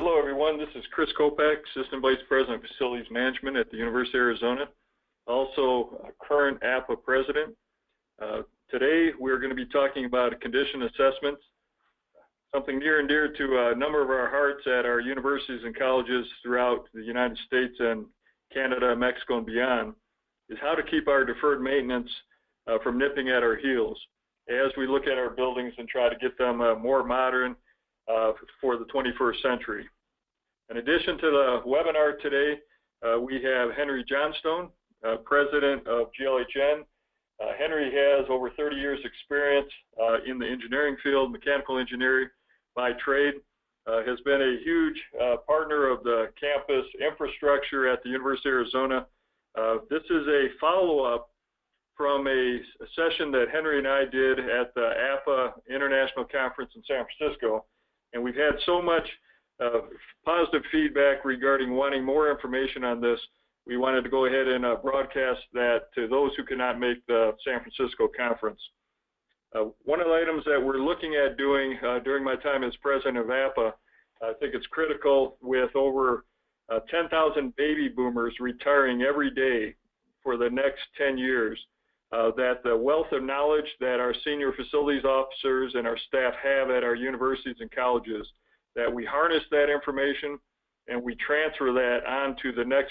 Hello everyone, this is Chris Kopak, Assistant Vice President of Facilities Management at the University of Arizona, also a current APA President. Today we're going to be talking about condition assessments, something near and dear to a number of our hearts at our universities and colleges throughout the United States and Canada, Mexico, and beyond, is how to keep our deferred maintenance from nipping at our heels as we look at our buildings and try to get them more modern for the 21st century. In addition to the webinar today, we have Henry Johnstone, President of GLHN. Henry has over 30 years experience in the engineering field, mechanical engineering by trade, has been a huge partner of the campus infrastructure at the University of Arizona. This is a follow-up from a session that Henry and I did at the APA International Conference in San Francisco. And we've had so much positive feedback regarding wanting more information on this, we wanted to go ahead and broadcast that to those who could not make the San Francisco conference. One of the items that we're looking at doing during my time as president of APA, I think it's critical with over 10,000 baby boomers retiring every day for the next 10 years, that the wealth of knowledge that our senior facilities officers and our staff have at our universities and colleges, that we harness that information and we transfer that on to the next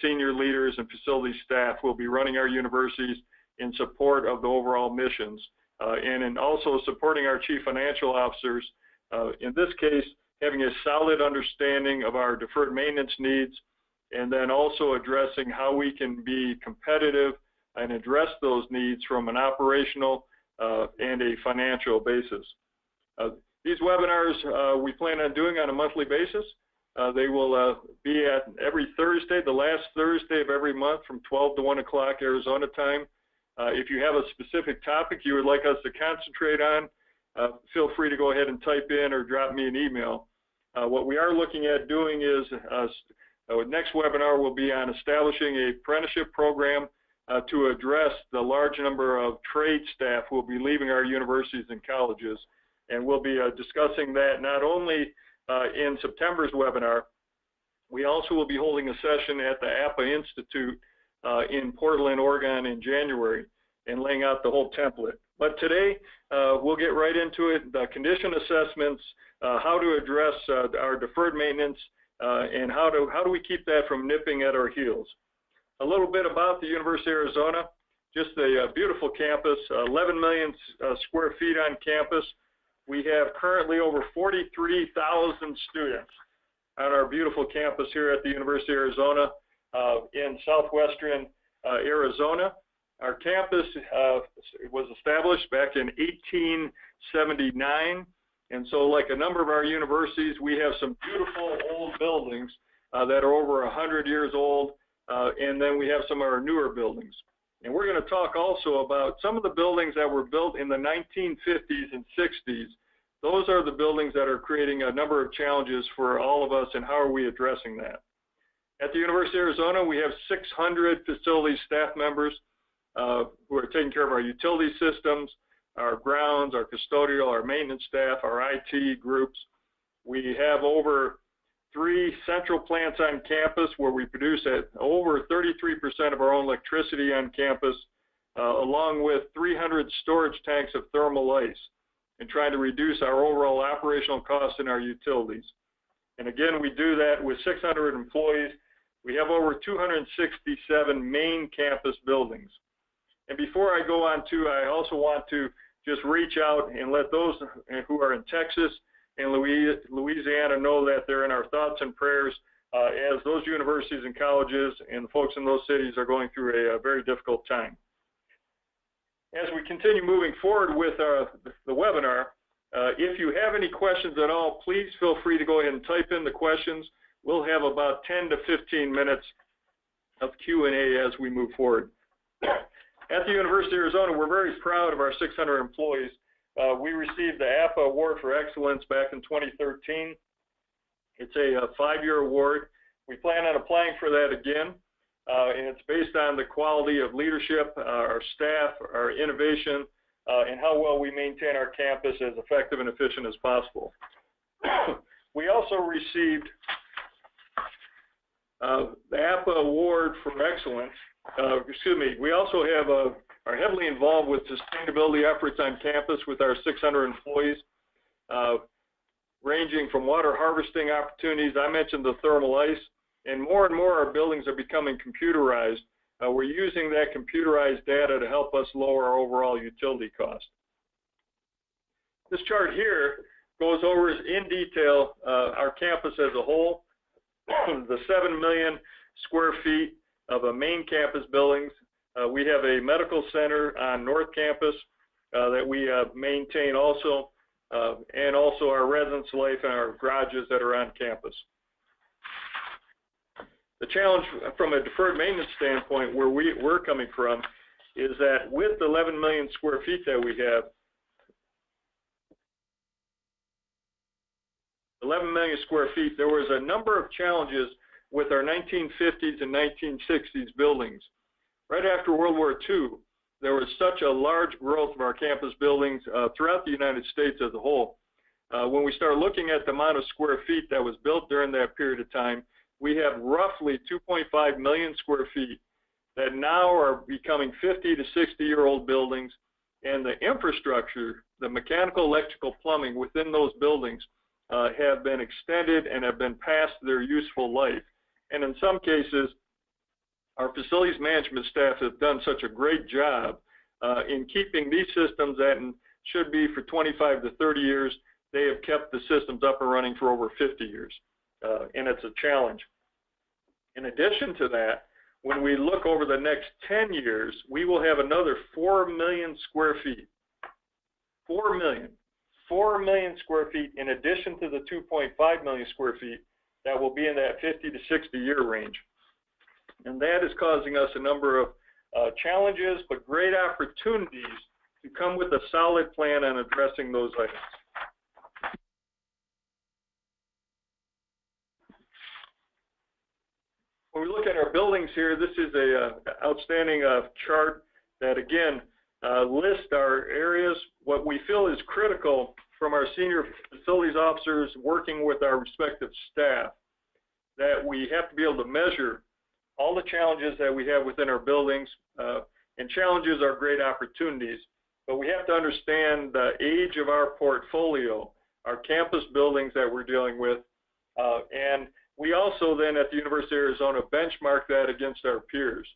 senior leaders and facility staff who will be running our universities in support of the overall missions, and in also supporting our chief financial officers, in this case, having a solid understanding of our deferred maintenance needs, and then also addressing how we can be competitive and address those needs from an operational and a financial basis. These webinars we plan on doing on a monthly basis. They will be at every Thursday, the last Thursday of every month from 12 to 1 o'clock Arizona time. If you have a specific topic you would like us to concentrate on, feel free to go ahead and type in or drop me an email. What we are looking at doing is, next webinar will be on establishing an apprenticeship program to address the large number of trade staff who will be leaving our universities and colleges. And we'll be discussing that not only in September's webinar, we also will be holding a session at the APA Institute in Portland, Oregon in January and laying out the whole template. But today, we'll get right into it, the condition assessments, how to address our deferred maintenance, and how do we keep that from nipping at our heels. A little bit about the University of Arizona, just a beautiful campus, 11 million square feet on campus. We have currently over 43,000 students on our beautiful campus here at the University of Arizona in southwestern Arizona. Our campus was established back in 1879, and so like a number of our universities, we have some beautiful old buildings that are over 100 years old, and then we have some of our newer buildings. And we're going to talk also about some of the buildings that were built in the 1950s and 60s. Those are the buildings that are creating a number of challenges for all of us, and how are we addressing that? At the University of Arizona, we have 600 facility staff members who are taking care of our utility systems, our grounds, our custodial, our maintenance staff, our IT groups. We have over 3 central plants on campus where we produce at over 33% of our own electricity on campus, along with 300 storage tanks of thermal ice, and trying to reduce our overall operational costs in our utilities. And again, we do that with 600 employees. We have over 267 main campus buildings. And before I go on to, I also want to just reach out and let those who are in Texas and Louisiana know that they're in our thoughts and prayers as those universities and colleges and the folks in those cities are going through a very difficult time. As we continue moving forward with the webinar, if you have any questions at all, please feel free to go ahead and type in the questions. We'll have about 10 to 15 minutes of Q&A as we move forward. At the University of Arizona, we're very proud of our 600 employees. We received the APA Award for Excellence back in 2013. It's a 5-year award. We plan on applying for that again, and it's based on the quality of leadership, our staff, our innovation, and how well we maintain our campus as effective and efficient as possible. We also received the APA Award for Excellence. We also have are heavily involved with sustainability efforts on campus with our 600 employees, ranging from water harvesting opportunities. I mentioned the thermal ice, and more our buildings are becoming computerized. We're using that computerized data to help us lower our overall utility cost. This chart here goes over in detail our campus as a whole, the 7 million square feet of a main campus buildings. We have a medical center on North Campus that we maintain also, and also our residence life and our garages that are on campus. The challenge from a deferred maintenance standpoint, where we're coming from, is that with 11 million square feet that we have, 11 million square feet, there was a number of challenges with our 1950s and 1960s buildings. Right after World War II, there was such a large growth of our campus buildings throughout the United States as a whole. When we start looking at the amount of square feet that was built during that period of time, we have roughly 2.5 million square feet that now are becoming 50 to 60-year-old buildings, and the infrastructure, the mechanical, electrical, plumbing within those buildings have been extended and have been past their useful life. And in some cases, our facilities management staff have done such a great job in keeping these systems that should be for 25 to 30 years. They have kept the systems up and running for over 50 years, and it's a challenge. In addition to that, when we look over the next 10 years, we will have another 4 million square feet. 4 million square feet in addition to the 2.5 million square feet that will be in that 50 to 60 year range. And that is causing us a number of challenges, but great opportunities to come with a solid plan on addressing those items. When we look at our buildings here, this is an outstanding chart that, again, lists our areas, what we feel is critical from our senior facilities officers working with our respective staff, that we have to be able to measure all the challenges that we have within our buildings, and challenges are great opportunities, but we have to understand the age of our portfolio, our campus buildings that we're dealing with, and we also then at the University of Arizona benchmark that against our peers.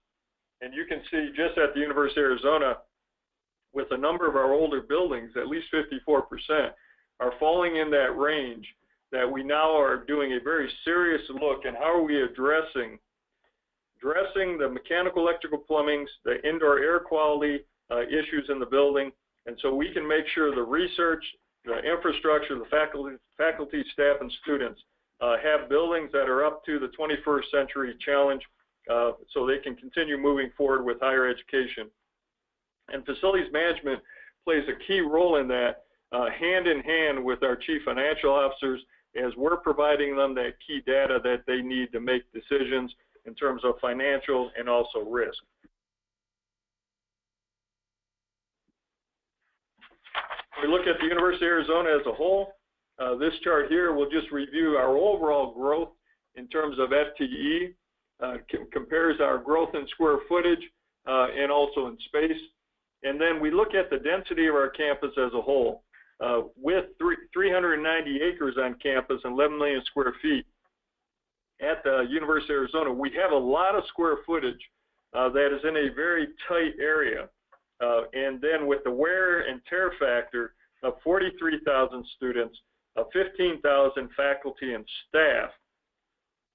And you can see just at the University of Arizona, with a number of our older buildings, at least 54% are falling in that range, that we now are doing a very serious look at how are we addressing the mechanical, electrical, plumbings, the indoor air quality issues in the building, and so we can make sure the research, the infrastructure, the faculty, staff, and students have buildings that are up to the 21st century challenge, so they can continue moving forward with higher education. And facilities management plays a key role in that, hand in hand with our chief financial officers, as we're providing them that key data that they need to make decisions in terms of financial and also risk. When we look at the University of Arizona as a whole, this chart here will just review our overall growth in terms of FTE, compares our growth in square footage and also in space. And then we look at the density of our campus as a whole. With 390 acres on campus and 11 million square feet at the University of Arizona, we have a lot of square footage that is in a very tight area. And then with the wear and tear factor of 43,000 students, 15,000 faculty and staff,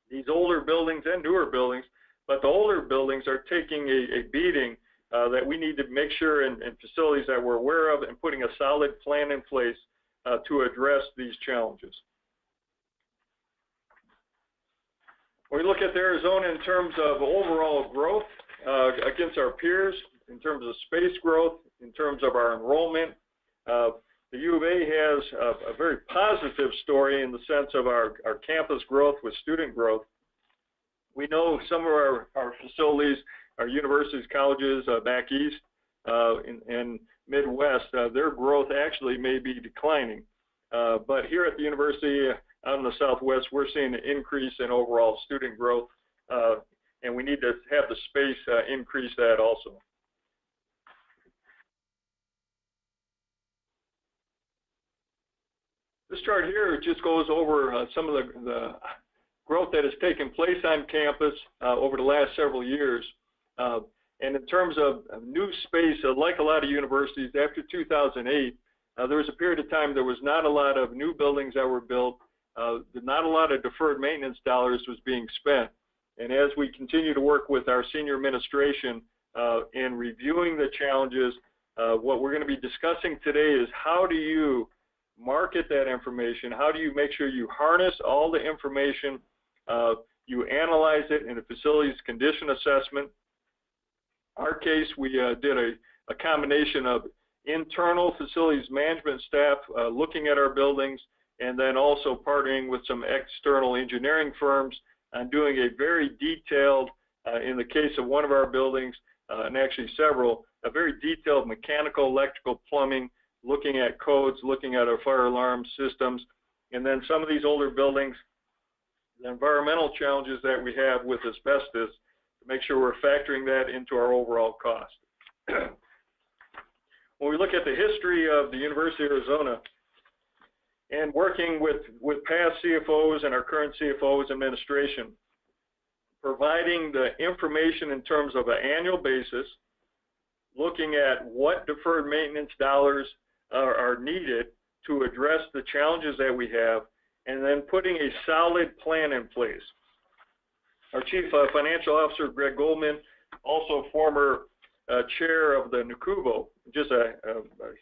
these older buildings and newer buildings, but the older buildings are taking a beating that we need to make sure in facilities that we're aware of and putting a solid plan in place to address these challenges. When we look at Arizona in terms of overall growth against our peers, in terms of space growth, in terms of our enrollment, the U of A has a very positive story in the sense of our campus growth with student growth. We know some of our facilities, our universities, colleges back east and Midwest, their growth actually may be declining. But here at the university, out in the Southwest, we're seeing an increase in overall student growth, and we need to have the space increase that also. This chart here just goes over some of the growth that has taken place on campus over the last several years. And in terms of new space, like a lot of universities, after 2008, there was a period of time there was not a lot of new buildings that were built, not a lot of deferred maintenance dollars was being spent. And as we continue to work with our senior administration in reviewing the challenges, what we're going to be discussing today is how do you market that information, how do you make sure you harness all the information, you analyze it in a facilities condition assessment. Our case, we did a combination of internal facilities management staff looking at our buildings, and then also partnering with some external engineering firms on doing a very detailed, in the case of one of our buildings, and actually several, a very detailed mechanical, electrical, plumbing, looking at codes, looking at our fire alarm systems, and then some of these older buildings, the environmental challenges that we have with asbestos, to make sure we're factoring that into our overall cost. When we look at the history of the University of Arizona and working with past CFOs and our current CFO's administration, providing the information in terms of an annual basis, looking at what deferred maintenance dollars are needed to address the challenges that we have, and then putting a solid plan in place. Our Chief Financial Officer, Greg Goldman, also former chair of the NACUBO, just a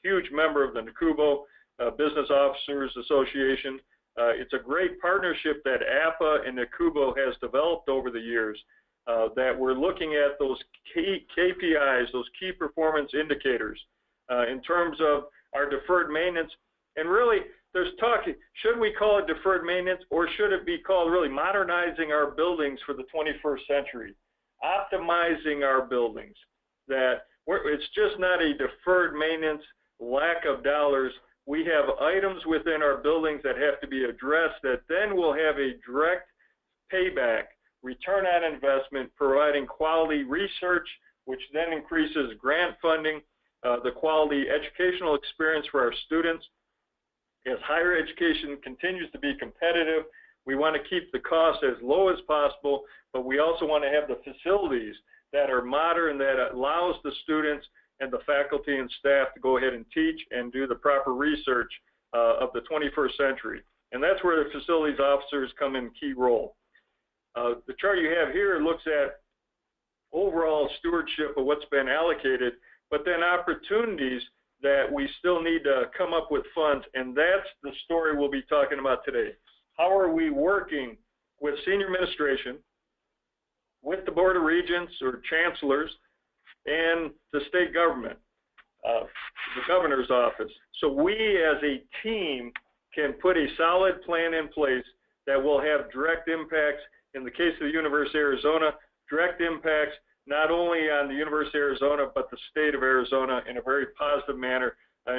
huge member of the NACUBO Business Officers Association. It's a great partnership that APA and NACUBO has developed over the years, that we're looking at those key KPIs, those key performance indicators in terms of our deferred maintenance. And really, there's talk, should we call it deferred maintenance, or should it be called really modernizing our buildings for the 21st century, optimizing our buildings, that it's just not a deferred maintenance, lack of dollars. We have items within our buildings that have to be addressed that then will have a direct payback, return on investment, providing quality research, which then increases grant funding, the quality educational experience for our students. As higher education continues to be competitive, we want to keep the cost as low as possible, but we also want to have the facilities that are modern, that allows the students and the faculty and staff to go ahead and teach and do the proper research of the 21st century. And that's where the facilities officers come in key role. The chart you have here looks at overall stewardship of what's been allocated, but then opportunities that we still need to come up with funds, and that's the story we'll be talking about today. How are we working with senior administration, with the Board of Regents or chancellors, and the state government, the governor's office, so we as a team can put a solid plan in place that will have direct impacts, in the case of the University of Arizona, direct impacts not only on the University of Arizona, but the state of Arizona in a very positive manner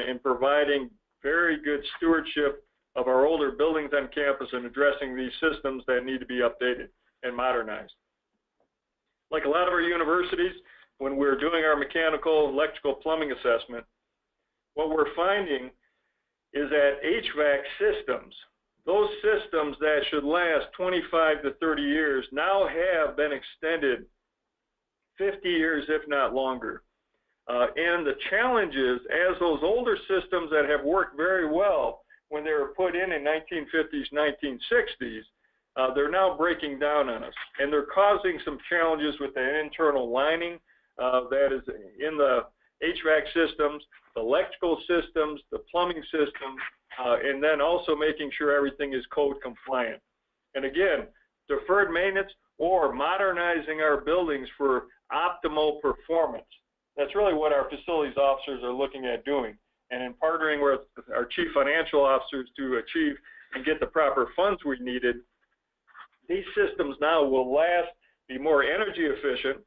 in providing very good stewardship of our older buildings on campus and addressing these systems that need to be updated and modernized. Like a lot of our universities, when we're doing our mechanical, electrical, plumbing assessment, what we're finding is that HVAC systems, those systems that should last 25 to 30 years, now have been extended 50 years, if not longer. And the challenge is, as those older systems that have worked very well when they were put in 1950s, 1960s, they're now breaking down on us. And they're causing some challenges with the internal lining that is in the HVAC systems, the electrical systems, the plumbing systems, and then also making sure everything is code compliant. And again, deferred maintenance or modernizing our buildings for optimal performance. That's really what our facilities officers are looking at doing. And in partnering with our chief financial officers to achieve and get the proper funds we needed, these systems now will last, be more energy efficient,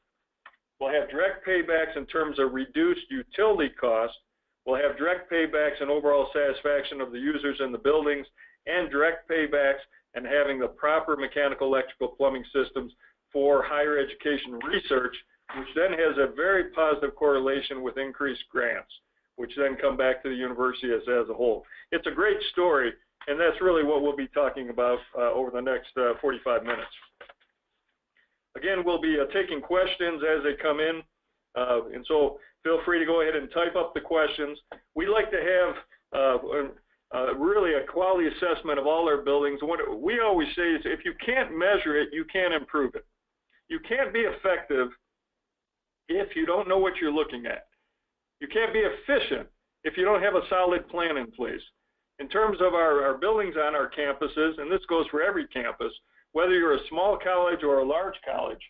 will have direct paybacks in terms of reduced utility costs, will have direct paybacks in overall satisfaction of the users in the buildings, and direct paybacks, and having the proper mechanical, electrical, plumbing systems for higher education research, which then has a very positive correlation with increased grants, which then come back to the university as a whole. It's a great story, and that's really what we'll be talking about over the next 45 minutes. Again, we'll be taking questions as they come in, and so feel free to go ahead and type up the questions. We like to have really a quality assessment of all our buildings. What we always say is if you can't measure it, you can't improve it. You can't be effective if you don't know what you're looking at. You can't be efficient if you don't have a solid plan in place. In terms of our buildings on our campuses, and this goes for every campus, whether you're a small college or a large college,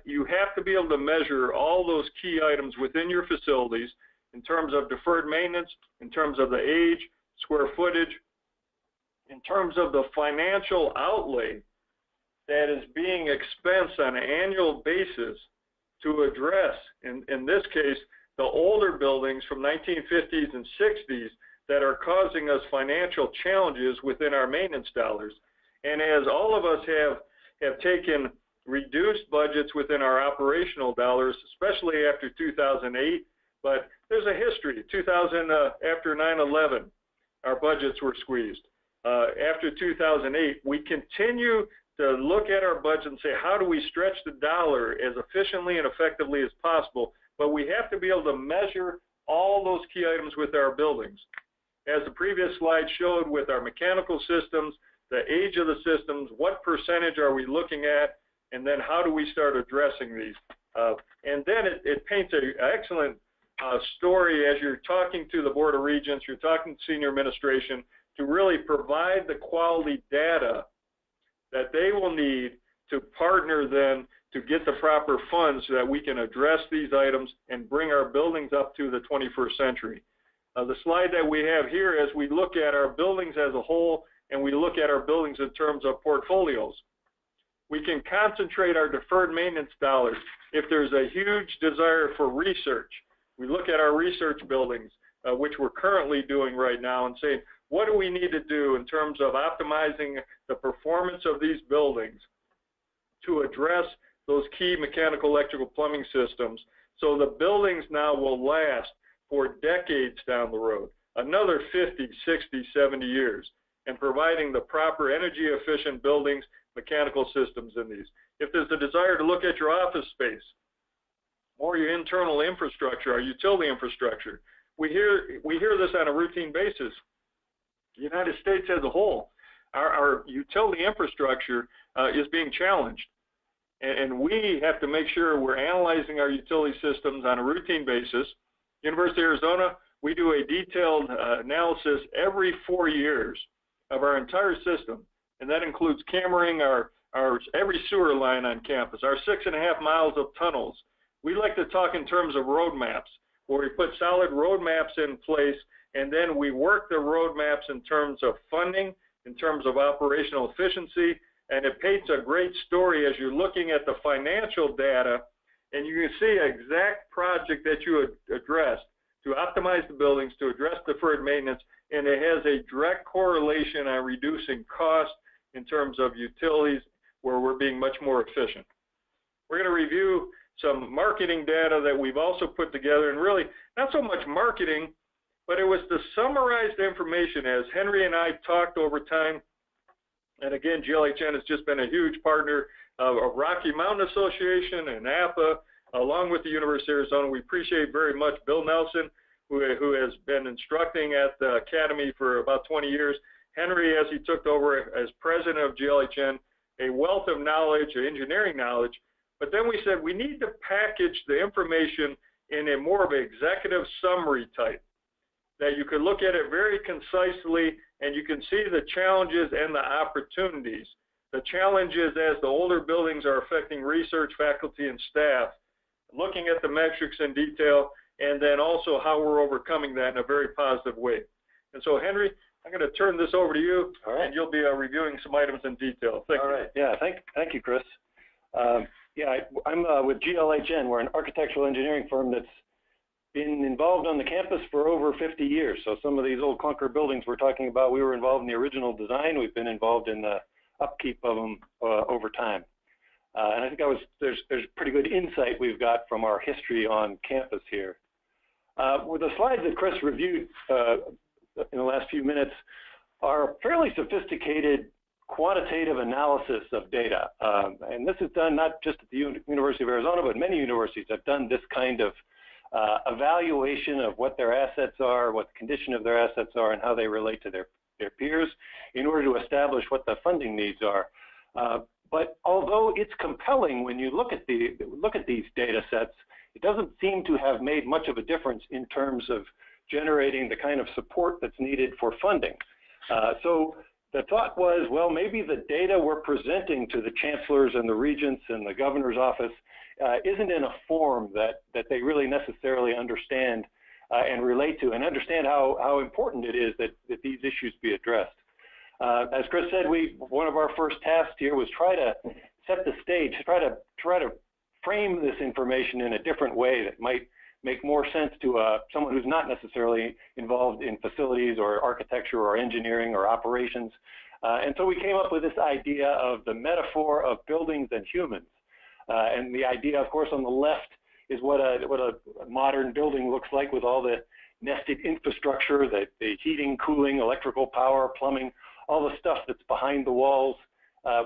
you have to be able to measure all those key items within your facilities in terms of deferred maintenance, in terms of the age, square footage, in terms of the financial outlay that is being expensed on an annual basis to address, in this case, the older buildings from 1950s and 60s that are causing us financial challenges within our maintenance dollars. And as all of us have taken reduced budgets within our operational dollars, especially after 2008, but there's a history. After 9/11, our budgets were squeezed. After 2008, we continue to look at our budget and say, how do we stretch the dollar as efficiently and effectively as possible? But we have to be able to measure all those key items with our buildings. As the previous slide showed with our mechanical systems, the age of the systems, what percentage are we looking at, and then how do we start addressing these? And then it paints an excellent story as you're talking to the Board of Regents, you're talking to senior administration, to really provide the quality data that they will need to partner then to get the proper funds so that we can address these items and bring our buildings up to the 21st century. The slide that we have here, as we look at our buildings as a whole and we look at our buildings in terms of portfolios, we can concentrate our deferred maintenance dollars. If there's a huge desire for research, we look at our research buildings, which we're currently doing right now, and say, what do we need to do in terms of optimizing the performance of these buildings to address those key mechanical, electrical, plumbing systems so the buildings now will last for decades down the road, another 50, 60, 70 years, and providing the proper energy efficient buildings, mechanical systems in these. If there's a desire to look at your office space or your internal infrastructure, our utility infrastructure, we hear this on a routine basis. The United States as a whole, our utility infrastructure is being challenged. And we have to make sure we're analyzing our utility systems on a routine basis. University of Arizona, we do a detailed analysis every 4 years of our entire system, and that includes cameraing our every sewer line on campus, our 6.5 miles of tunnels. We like to talk in terms of roadmaps, where we put solid roadmaps in place, and then we work the roadmaps in terms of funding, in terms of operational efficiency, and it paints a great story as you're looking at the financial data, and you can see an exact project that you addressed to optimize the buildings, to address deferred maintenance, and it has a direct correlation on reducing costs in terms of utilities where we're being much more efficient. We're going to review some marketing data that we've also put together, and really not so much marketing, but it was the summarized information as Henry and I talked over time. And again, GLHN has just been a huge partner of Rocky Mountain Association and APA, along with the University of Arizona. We appreciate very much Bill Nelson, who has been instructing at the Academy for about 20 years. Henry, as he took over as president of GLHN, a wealth of knowledge, engineering knowledge. But then we said we need to package the information in a more of an executive summary type, that you could look at it very concisely and you can see the challenges and the opportunities. The challenges as the older buildings are affecting research, faculty, and staff, looking at the metrics in detail, and then also how we're overcoming that in a very positive way. And so, Henry, I'm going to turn this over to you, and you'll be reviewing some items in detail. Thank you. All right. Yeah, thank you, Chris. I'm with GLHN. We're an architectural engineering firm that's been involved on the campus for over 50 years. So some of these old clunker buildings we're talking about, we were involved in the original design. We've been involved in the upkeep of them over time. And I think there's pretty good insight we've got from our history on campus here. With the slides that Chris reviewed in the last few minutes are fairly sophisticated quantitative analysis of data. And this is done not just at the University of Arizona, but many universities have done this kind of evaluation of what their assets are, what the condition of their assets are, and how they relate to their peers in order to establish what the funding needs are. But although it's compelling when you look at these data sets, it doesn't seem to have made much of a difference in terms of generating the kind of support that's needed for funding. So the thought was, well, maybe the data we're presenting to the chancellors and the regents and the governor's office isn't in a form that they really necessarily understand and relate to, and understand how important it is that these issues be addressed. As Chris said, one of our first tasks here was try to set the stage, try to frame this information in a different way that might make more sense to someone who's not necessarily involved in facilities or architecture or engineering or operations. And so we came up with this idea of the metaphor of buildings and humans. And the idea, of course, on the left is what a modern building looks like, with all the nested infrastructure, the heating, cooling, electrical power, plumbing, all the stuff that's behind the walls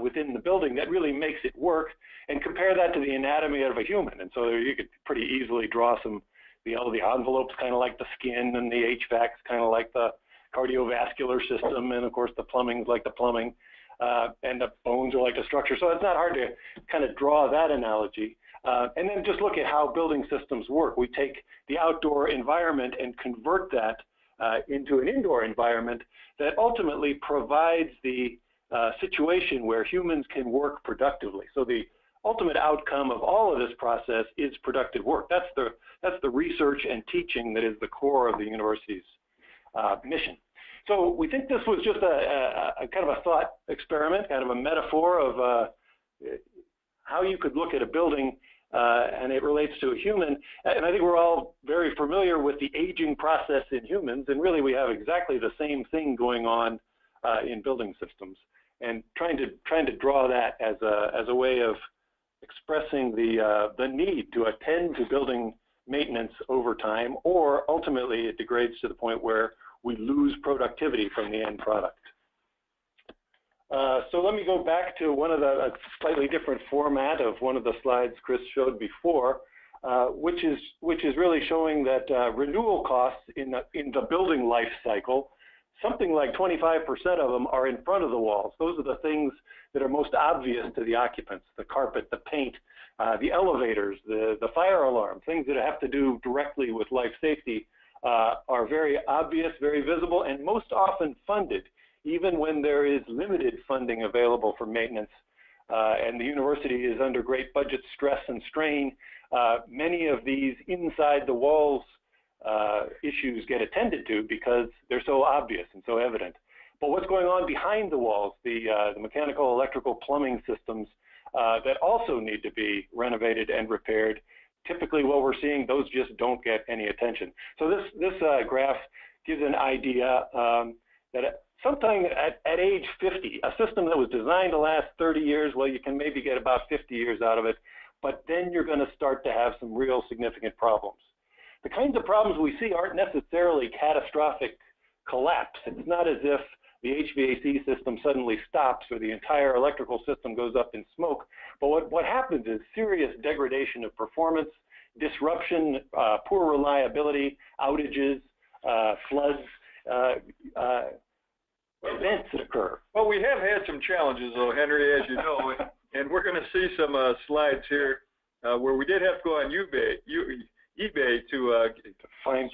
within the building that really makes it work, and compare that to the anatomy of a human. And so you could pretty easily draw the envelopes kind of like the skin, and the HVAC's kind of like the cardiovascular system, and of course the plumbing's like the plumbing, and the bones are like the structure. So it's not hard to kind of draw that analogy. And then just look at how building systems work. We take the outdoor environment and convert that into an indoor environment that ultimately provides the situation where humans can work productively. So the ultimate outcome of all of this process is productive work. That's the research and teaching that is the core of the university's mission. So we think this was just a kind of a thought experiment, kind of a metaphor of how you could look at a building and it relates to a human. And I think we're all very familiar with the aging process in humans, and really we have exactly the same thing going on in building systems. And trying to draw that as a way of expressing the need to attend to building maintenance over time, or ultimately it degrades to the point where we lose productivity from the end product. So let me go back to a slightly different format of one of the slides Chris showed before, which is really showing that renewal costs in the building life cycle, something like 25% of them are in front of the walls. Those are the things that are most obvious to the occupants: the carpet, the paint, the elevators, the fire alarm. Things that have to do directly with life safety are very obvious, very visible, and most often funded, even when there is limited funding available for maintenance. And the university is under great budget stress and strain. Many of these inside the walls issues get attended to because they're so obvious and so evident. But what's going on behind the walls, the mechanical, electrical, plumbing systems that also need to be renovated and repaired, typically what we're seeing, those just don't get any attention. So this graph gives an idea that sometime at age 50, a system that was designed to last 30 years, well, you can maybe get about 50 years out of it, but then you're going to start to have some real significant problems. The kinds of problems we see aren't necessarily catastrophic collapse. It's not as if the HVAC system suddenly stops or the entire electrical system goes up in smoke. But what happens is serious degradation of performance, disruption, poor reliability, outages, floods, events that occur. Well, we have had some challenges, though, Henry, as you know, and we're going to see some slides here where we did have to go on eBay to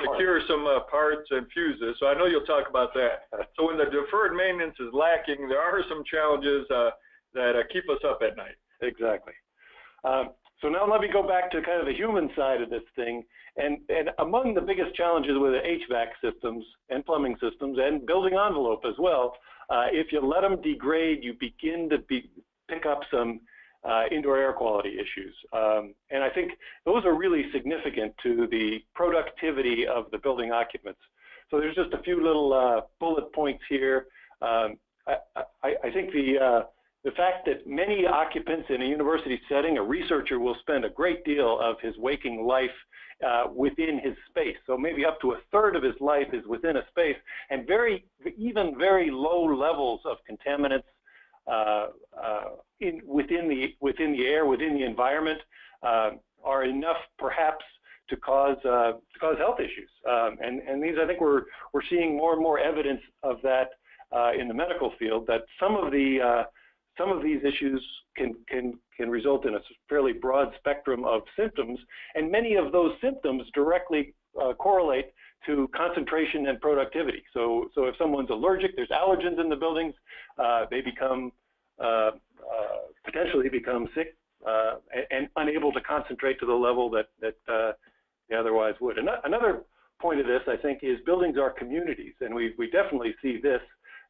secure some parts and fuses. So I know you'll talk about that. So when the deferred maintenance is lacking, there are some challenges that keep us up at night. Exactly. So now let me go back to kind of the human side of this thing. And among the biggest challenges with the HVAC systems and plumbing systems and building envelope as well, if you let them degrade, you begin to pick up some indoor air quality issues. And I think those are really significant to the productivity of the building occupants. So there's just a few little bullet points here. I think the fact that many occupants in a university setting, a researcher will spend a great deal of his waking life within his space. So maybe up to a third of his life is within a space, and even very low levels of contaminants within the air, within the environment, are enough perhaps to cause health issues. And these, I think, we're seeing more and more evidence of that in the medical field, that some of these issues can result in a fairly broad spectrum of symptoms, and many of those symptoms directly correlate to concentration and productivity. So if someone's allergic, there's allergens in the buildings, they potentially become sick and unable to concentrate to the level that they otherwise would. Another point of this, I think, is buildings are communities, and we definitely see this,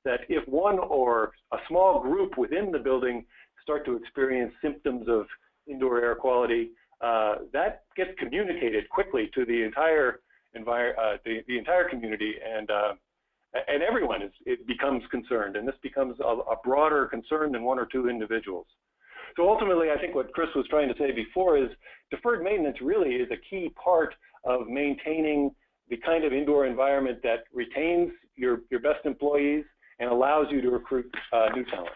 that if one or a small group within the building start to experience symptoms of indoor air quality, that gets communicated quickly to the entire community, and everyone it becomes concerned, and this becomes a broader concern than one or two individuals. So ultimately, I think what Chris was trying to say before is deferred maintenance really is a key part of maintaining the kind of indoor environment that retains your best employees and allows you to recruit new talent.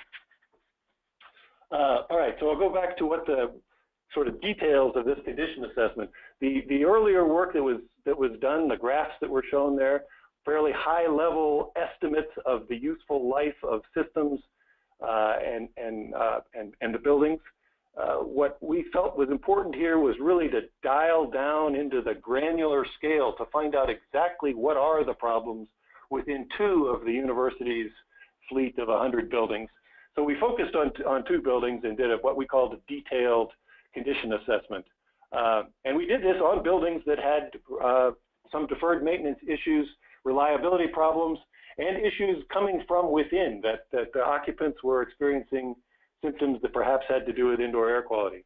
All right, so I'll go back to what the sort of details of this condition assessment. The earlier work that was done, the graphs that were shown there, fairly high-level estimates of the useful life of systems and the buildings. What we felt was important here was really to dial down into the granular scale to find out exactly what are the problems within two of the university's fleet of 100 buildings. So we focused on two buildings and did what we called a detailed condition assessment. And we did this on buildings that had some deferred maintenance issues, reliability problems, and issues coming from within, that the occupants were experiencing symptoms that perhaps had to do with indoor air quality.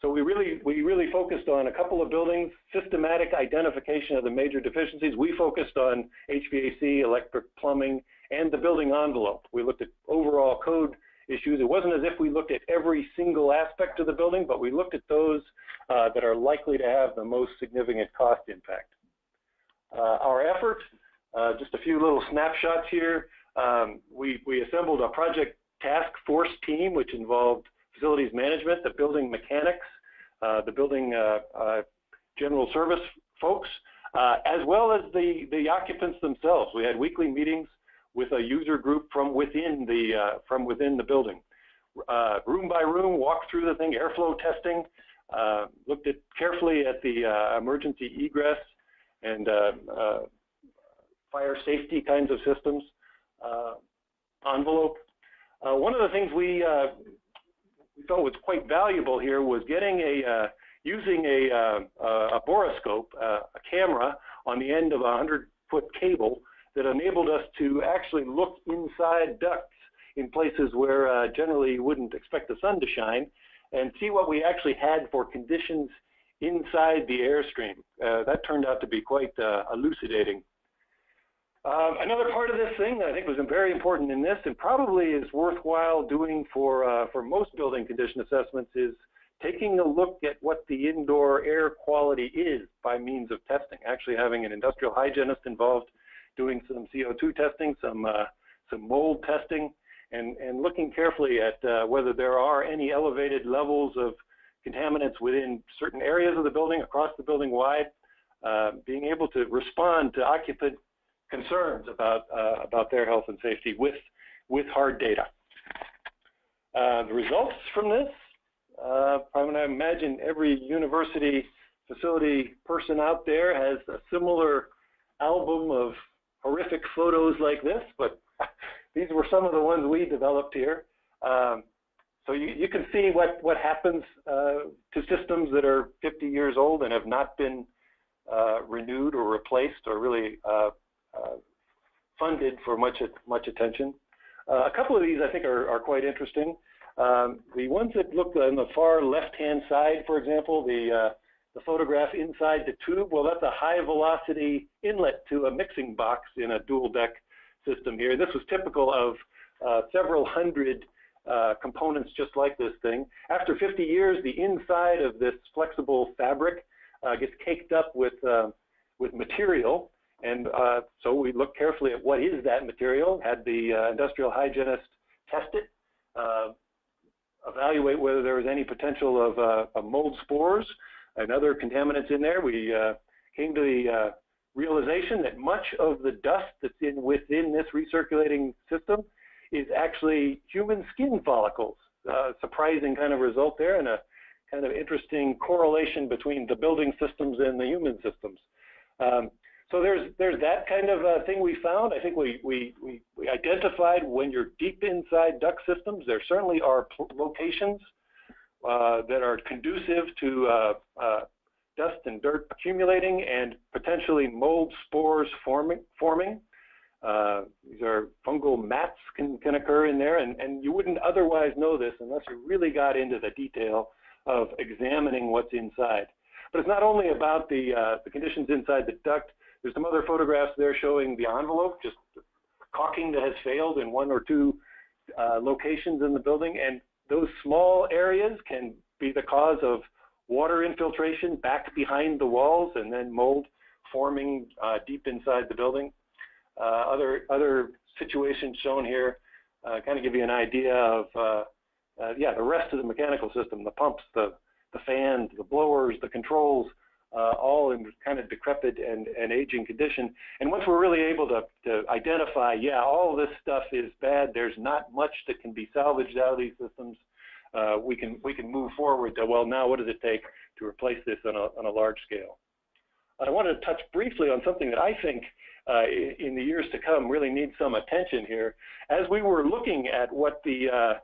So we really focused on a couple of buildings, systematic identification of the major deficiencies. We focused on HVAC, electric, plumbing, and the building envelope. We looked at overall code issues. It wasn't as if we looked at every single aspect of the building, but we looked at those that are likely to have the most significant cost impact. Our effort, just a few little snapshots here. We assembled a project task force team, which involved facilities management, the building mechanics, the building general service folks, as well as the occupants themselves. We had weekly meetings with a user group from within the building. Room by room, walked through the thing, airflow testing, looked carefully at the emergency egress and fire safety kinds of systems. Envelope. One of the things we thought was quite valuable here was getting using a borescope, a camera on the end of a 100-foot cable that enabled us to actually look inside ducts in places where generally you wouldn't expect the sun to shine, and see what we actually had for conditions inside the airstream. That turned out to be quite elucidating. Another part of this thing that I think was very important in this, and probably is worthwhile doing for most building condition assessments, is taking a look at what the indoor air quality is by means of testing. Actually having an industrial hygienist involved doing some CO2 testing, some mold testing, and looking carefully at whether there are any elevated levels of contaminants within certain areas of the building, across the building wide, being able to respond to occupant concerns about their health and safety with hard data. The results from this, I imagine every university facility person out there has a similar album of horrific photos like this, but these were some of the ones we developed here. So you can see what happens to systems that are 50 years old and have not been renewed or replaced or really funded for much attention. A couple of these I think are quite interesting. The ones that look on the far left-hand side, for example, the photograph inside the tube, well, that's a high-velocity inlet to a mixing box in a dual-deck system here. This was typical of several hundred components just like this thing. After 50 years, the inside of this flexible fabric gets caked up with material, and so we looked carefully at what is that material, had the industrial hygienist test it, evaluate whether there was any potential of mold spores and other contaminants in there. We came to the realization that much of the dust that's within this recirculating system is actually human skin follicles. Surprising kind of result there, and a kind of interesting correlation between the building systems and the human systems. So there's that kind of thing we found. I think we identified when you're deep inside duct systems, there certainly are locations that are conducive to dust and dirt accumulating and potentially mold spores forming. These are fungal mats can occur in there, and you wouldn't otherwise know this unless you really got into the detail of examining what's inside. But it's not only about the conditions inside the duct. There's some other photographs there showing the envelope, just caulking that has failed in one or two locations in the building, and those small areas can be the cause of water infiltration back behind the walls and then mold forming deep inside the building. Other situations shown here kind of give you an idea of the rest of the mechanical system, the pumps, the fans, the blowers, the controls, all in kind of decrepit and aging condition. And once we're really able to identify, all this stuff is bad, there's not much that can be salvaged out of these systems, we can move forward to, well, now what does it take to replace this on a large scale? I want to touch briefly on something that I think in the years to come really needs some attention here. As we were looking at what the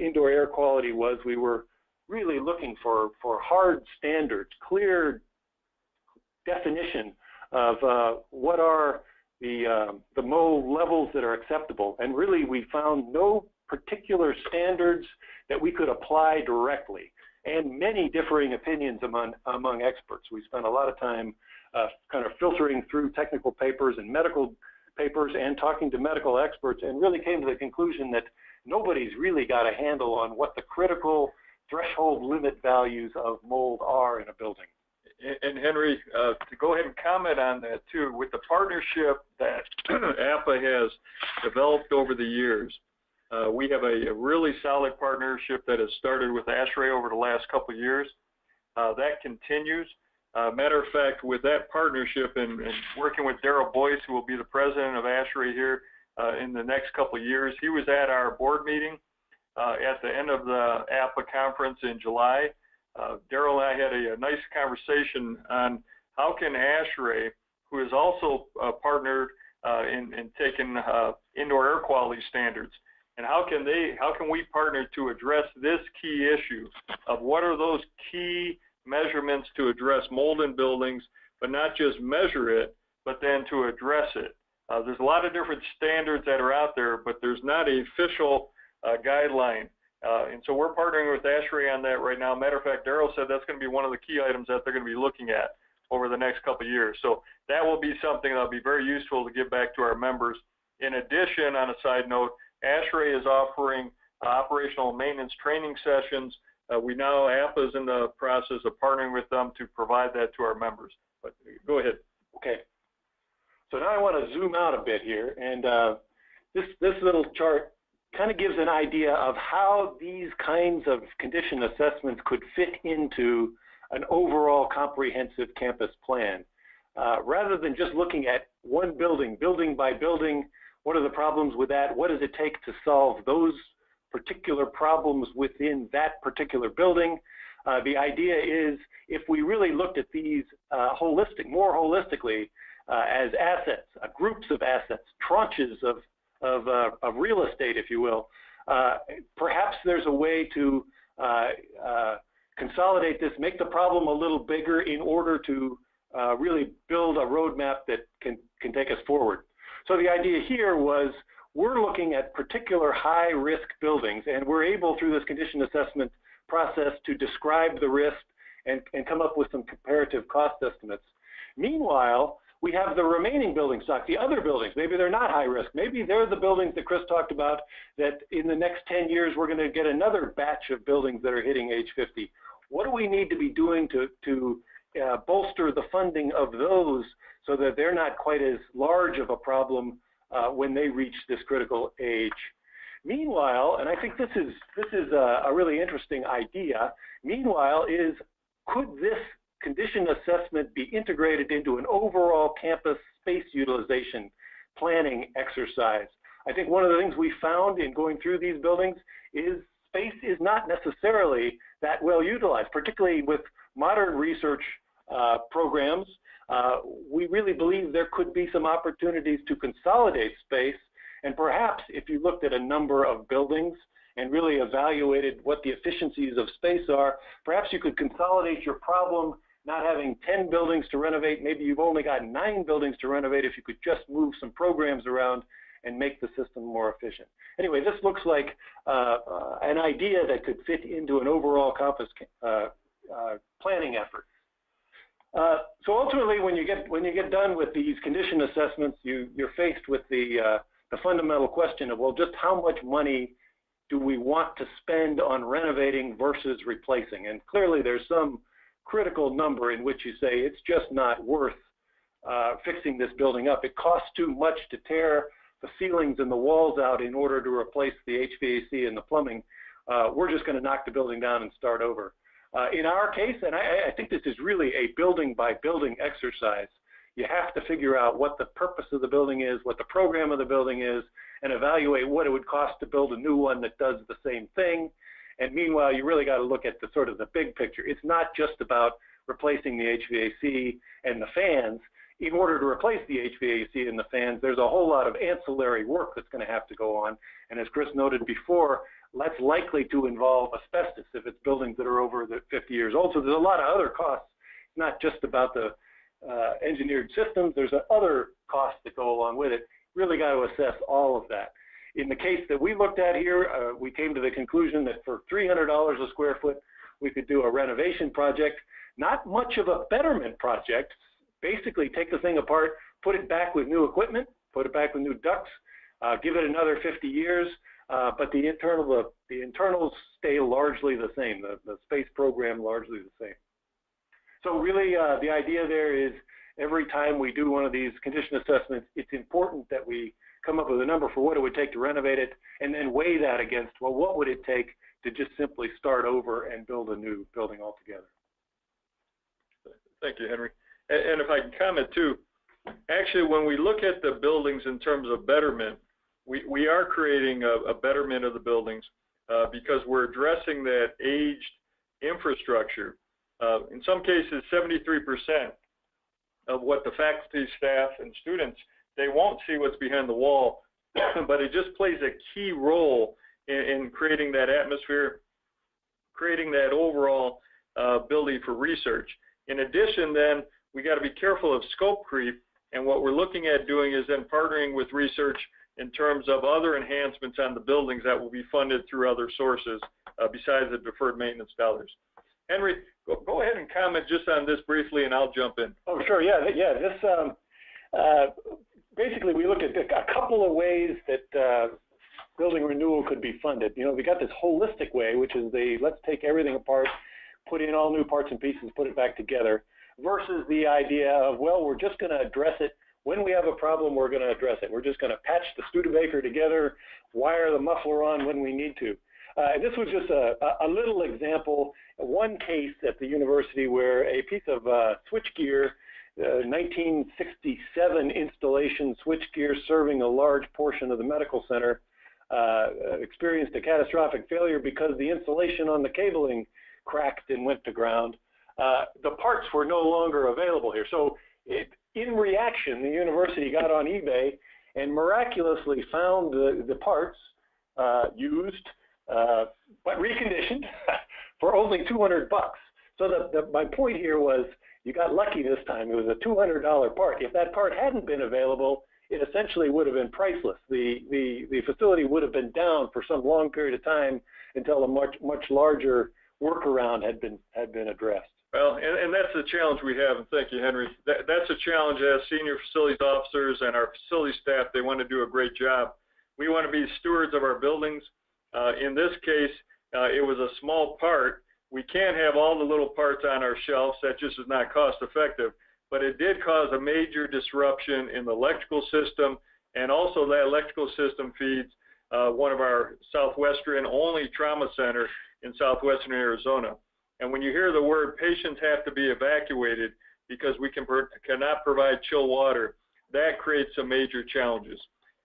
indoor air quality was, we were really looking for hard standards, clear definition of what are the mold levels that are acceptable. And really, we found no particular standards that we could apply directly, and many differing opinions among experts. We spent a lot of time kind of filtering through technical papers and medical papers and talking to medical experts, and really came to the conclusion that nobody's really got a handle on what the critical threshold limit values of mold are in a building. And Henry, to go ahead and comment on that too, with the partnership that APA has developed over the years, we have a really solid partnership that has started with ASHRAE over the last couple of years. That continues. Matter of fact, with that partnership and working with Daryl Boyce, who will be the president of ASHRAE here in the next couple of years, he was at our board meeting at the end of the APA conference in July. Daryl and I had a nice conversation on how can ASHRAE, who is also partnered in taking indoor air quality standards, and how can we partner to address this key issue of what are those key measurements to address mold in buildings, but not just measure it, but then to address it. There's a lot of different standards that are out there, but there's not an official guideline. And so we're partnering with ASHRAE on that right now. Matter of fact, Daryl said that's going to be one of the key items that they're going to be looking at over the next couple of years. So that will be something that will be very useful to give back to our members. In addition, on a side note, ASHRAE is offering operational maintenance training sessions. We now, APA is in the process of partnering with them to provide that to our members. But go ahead. Okay. So now I want to zoom out a bit here, and this little chart kind of gives an idea of how these kinds of condition assessments could fit into an overall comprehensive campus plan. Rather than just looking at one building, building by building, what are the problems with that? What does it take to solve those particular problems within that particular building? The idea is if we really looked at these more holistically as assets, groups of assets, tranches of real estate, if you will, perhaps there's a way to consolidate this, make the problem a little bigger in order to really build a roadmap that can take us forward. So the idea here was, we're looking at particular high-risk buildings, and we're able, through this condition assessment process, to describe the risk and come up with some comparative cost estimates. Meanwhile, we have the remaining building stock, the other buildings. Maybe they're not high risk. Maybe they're the buildings that Chris talked about, that in the next 10 years, we're going to get another batch of buildings that are hitting age 50. What do we need to be doing to bolster the funding of those so that they're not quite as large of a problem when they reach this critical age? Meanwhile, and I think this is a really interesting idea, meanwhile could this condition assessment be integrated into an overall campus space utilization planning exercise? I think one of the things we found in going through these buildings is space is not necessarily that well utilized, particularly with modern research programs. We really believe there could be some opportunities to consolidate space, and perhaps if you looked at a number of buildings and really evaluated what the efficiencies of space are, perhaps you could consolidate your problem, not having 10 buildings to renovate. Maybe you've only got 9 buildings to renovate if you could just move some programs around and make the system more efficient. Anyway, this looks like an idea that could fit into an overall campus planning effort. So ultimately, when you get done with these condition assessments, you're faced with the fundamental question of, well, just how much money do we want to spend on renovating versus replacing? And clearly, there's some critical number in which you say it's just not worth fixing this building up. It costs too much to tear the ceilings and the walls out in order to replace the HVAC and the plumbing. We're just going to knock the building down and start over. In our case, and I think this is really a building by building exercise, you have to figure out what the purpose of the building is, what the program of the building is, and evaluate what it would cost to build a new one that does the same thing. And meanwhile, you really got to look at the sort of the big picture. It's not just about replacing the HVAC and the fans. In order to replace the HVAC and the fans, there's a whole lot of ancillary work that's going to have to go on. And as Chris noted before, that's likely to involve asbestos if it's buildings that are over the 50 years old. So there's a lot of other costs, not just about the engineered systems. There's other costs that go along with it. Really got to assess all of that. In the case that we looked at here, we came to the conclusion that for $300 a square foot, we could do a renovation project. Not much of a betterment project. Basically take the thing apart, put it back with new equipment, put it back with new ducts, give it another 50 years, but the internals stay largely the same, the space program largely the same. So really the idea there is every time we do one of these condition assessments, it's important that we come up with a number for what it would take to renovate it, and then weigh that against, well, what would it take to just simply start over and build a new building altogether. Thank you, Henry. And if I can comment too, actually when we look at the buildings in terms of betterment, we are creating a betterment of the buildings because we're addressing that aged infrastructure. In some cases, 73% of what the faculty, staff, and students, they won't see what's behind the wall, but it just plays a key role in creating that atmosphere, creating that overall ability for research. In addition, then, we got to be careful of scope creep, and what we're looking at doing is then partnering with research in terms of other enhancements on the buildings that will be funded through other sources besides the deferred maintenance dollars. Henry, go ahead and comment just on this briefly, and I'll jump in. Oh, sure. Yeah. This basically we looked at a couple of ways that building renewal could be funded. You know, we got this holistic way, which is let's take everything apart, put in all new parts and pieces, put it back together, versus the idea of, well, we're just going to address it. When we have a problem, we're going to address it. We're just going to patch the Studebaker together, wire the muffler on when we need to. This was just a little example, one case at the university where a piece of switchgear, 1967 installation switchgear serving a large portion of the medical center, experienced a catastrophic failure because the insulation on the cabling cracked and went to ground. The parts were no longer available here. So in reaction, the university got on eBay and miraculously found the parts used, but reconditioned for only $200. So my point here was, you got lucky this time. It was a $200 part. If that part hadn't been available, it essentially would have been priceless. The facility would have been down for some long period of time until a much larger workaround had been addressed. Well, and that's the challenge we have, and thank you, Henry. That's a challenge as senior facilities officers and our facility staff. They want to do a great job. We want to be stewards of our buildings. In this case, it was a small part. We can't have all the little parts on our shelves. That just is not cost effective. But it did cause a major disruption in the electrical system, and also that electrical system feeds one of our southwestern only trauma center in southwestern Arizona. And when you hear the word patients have to be evacuated because we cannot provide chill water, that creates some major challenges.